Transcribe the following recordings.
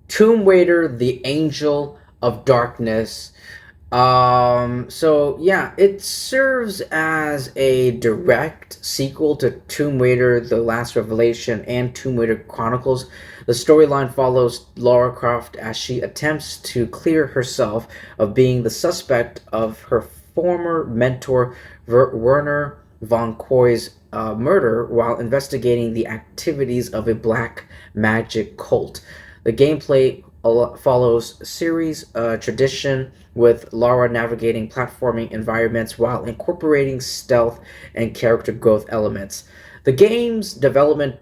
Tomb Raider, the Angel of Darkness. So yeah, it serves as a direct sequel to Tomb Raider: The Last Revelation and Tomb Raider Chronicles. The storyline follows Lara Croft as she attempts to clear herself of being the suspect of her former mentor Werner Von Croy's murder while investigating the activities of a black magic cult. The gameplay follows series tradition with Lara navigating platforming environments while incorporating stealth and character growth elements. The game's development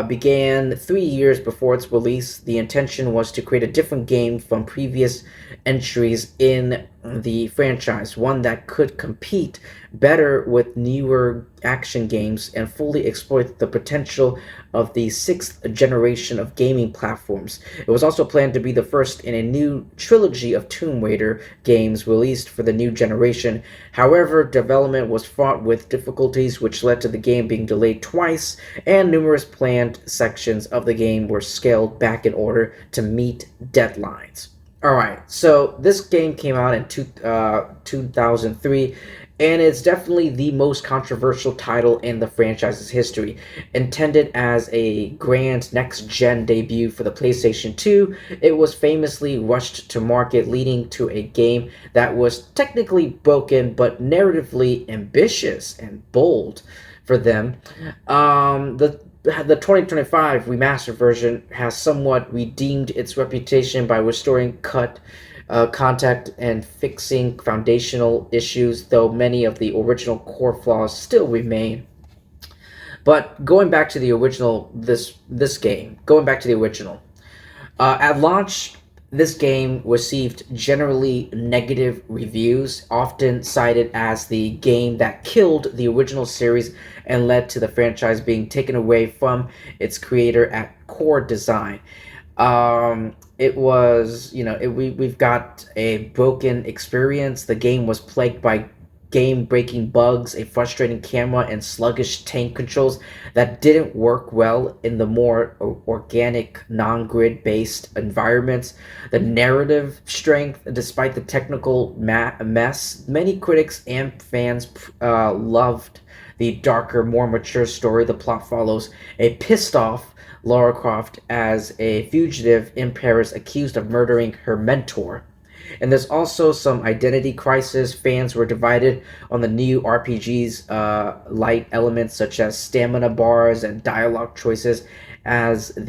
began 3 years before its release. The intention was to create a different game from previous entries in the franchise, one that could compete better with newer action games and fully exploit the potential of the sixth generation of gaming platforms. It was also planned to be the first in a new trilogy of Tomb Raider games released for the new generation. However, development was fraught with difficulties, which led to the game being delayed twice, and numerous planned sections of the game were scaled back in order to meet deadlines. All right, so this game came out in 2003, and it's definitely the most controversial title in the franchise's history. Intended as a grand next gen debut for the PlayStation 2, it was famously rushed to market, leading to a game that was technically broken but narratively ambitious and bold for them. The 2025 remastered version has somewhat redeemed its reputation by restoring cut contact and fixing foundational issues, though many of the original core flaws still remain. But going back to the original, this game, going back to the original, at launch, this game received generally negative reviews, often cited as the game that killed the original series and led to the franchise being taken away from its creator at core design. It was, we've got a broken experience. The game was plagued by game breaking bugs, a frustrating camera, and sluggish tank controls that didn't work well in the more organic, non grid based environments. The narrative strength, despite the technical mess, many critics and fans loved the darker, more mature story. The plot follows a pissed off Lara Croft as a fugitive in Paris accused of murdering her mentor. And there's also some identity crisis. Fans were divided on the new RPG's light elements such as stamina bars and dialogue choices, as and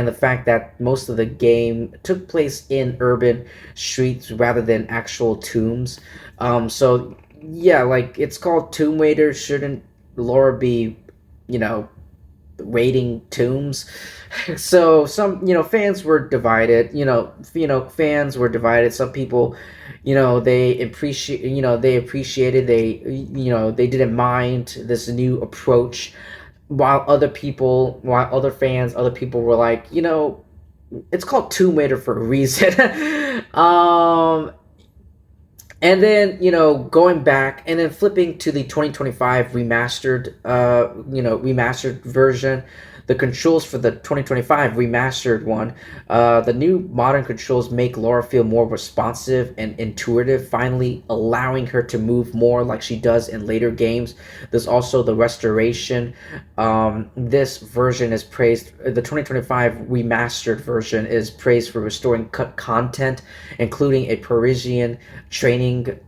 the fact that most of the game took place in urban streets rather than actual tombs. So yeah, like it's called Tomb Raider. Shouldn't Laura be, you know, raiding tombs? So some, fans were divided. Fans were divided. Some people, they appreciated, they didn't mind this new approach, while other fans, other people were like, it's called Tomb Raider for a reason. And then, going back and then flipping to the 2025 remastered version, the controls for the 2025 remastered one, the new modern controls make Laura feel more responsive and intuitive, finally allowing her to move more like she does in later games. There's also the restoration. This version is praised, the 2025 remastered version is praised for restoring cut content, including a Parisian training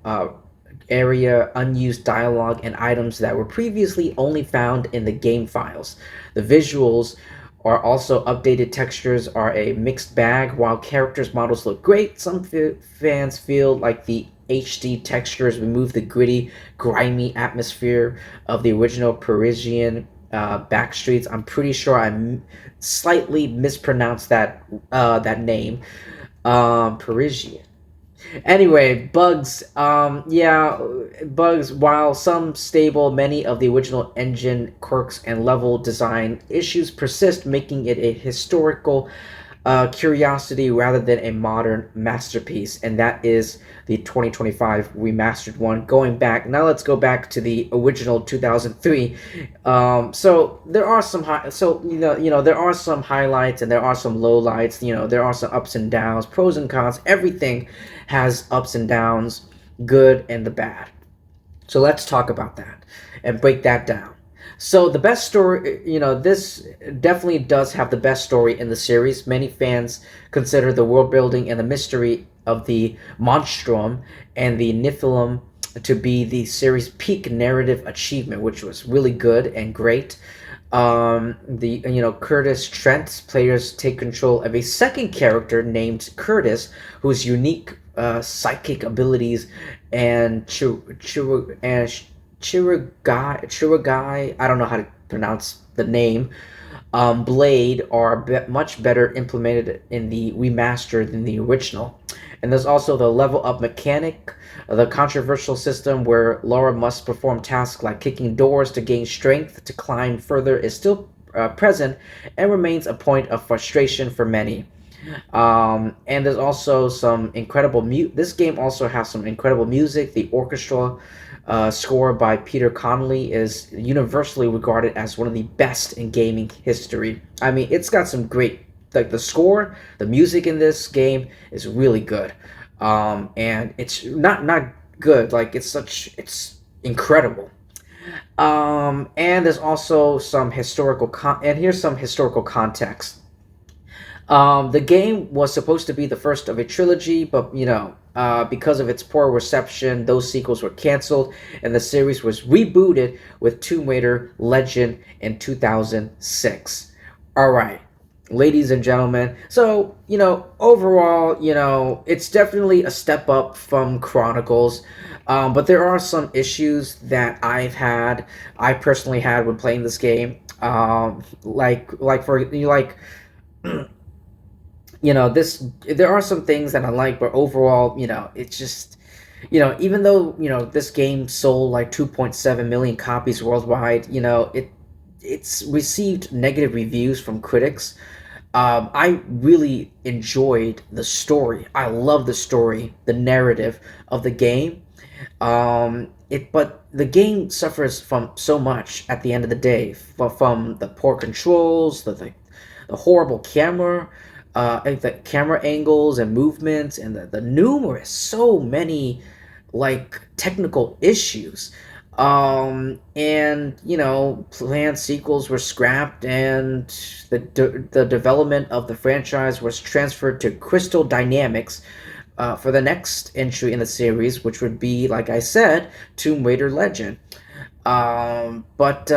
area, unused dialogue, and items that were previously only found in the game files. The visuals are also updated. Textures are a mixed bag. While characters' models look great, some fans feel like the HD textures remove the gritty, grimy atmosphere of the original Parisian backstreets. I'm pretty sure slightly mispronounced that name. Parisian. Anyway, bugs. Yeah, bugs. While some stable, many of the original engine quirks and level design issues persist, making it a historical, curiosity rather than a modern masterpiece, and that is the 2025 remastered one. Going back now, let's go back to the original 2003. So there are some there are some highlights and there are some lowlights. There are some ups and downs, pros and cons. Everything has ups and downs, good and the bad. So let's talk about that and break that down. So the best story, this definitely does have the best story in the series. Many fans consider the world building and the mystery of the Monstrum and the Nephilim to be the series' peak narrative achievement, which was really good and great. The Curtis Trent players take control of a second character named Curtis, whose unique psychic abilities and Chiragai, I don't know how to pronounce the name, Blade are much better implemented in the remaster than the original. And there's also the level up mechanic, the controversial system where Lara must perform tasks like kicking doors to gain strength to climb further is still present and remains a point of frustration for many. And there's also some incredible This game also has some incredible music. The orchestral score by Peter Connolly is universally regarded as one of the best in gaming history. I mean, it's got some great, like the score, the music in this game is really good. And it's not good, like it's incredible. And there's also some and here's some historical context. The game was supposed to be the first of a trilogy, but because of its poor reception, those sequels were canceled, and the series was rebooted with Tomb Raider Legend in 2006. All right, ladies and gentlemen. So overall, it's definitely a step up from Chronicles. But there are some issues that I personally had when playing this game. This there are some things that I like, but overall, it's just, even though this game sold like 2.7 million copies worldwide, it's received negative reviews from critics. I really enjoyed the story. I love the story, the narrative of the game. But the game suffers from so much at the end of the day, from the poor controls, the horrible camera, the camera angles and movements, and the numerous, so many, like, technical issues. And planned sequels were scrapped, and the development of the franchise was transferred to Crystal Dynamics for the next entry in the series, which would be, like I said, Tomb Raider Legend. But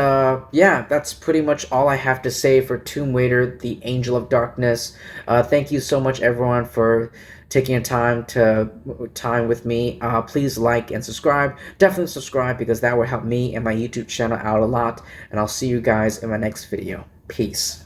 yeah, that's pretty much all I have to say for Tomb Raider: The Angel of Darkness. Thank you so much, everyone, for taking a time with me. Please like and subscribe. Definitely subscribe, because that will help me and my YouTube channel out a lot. And I'll see you guys in my next video. Peace.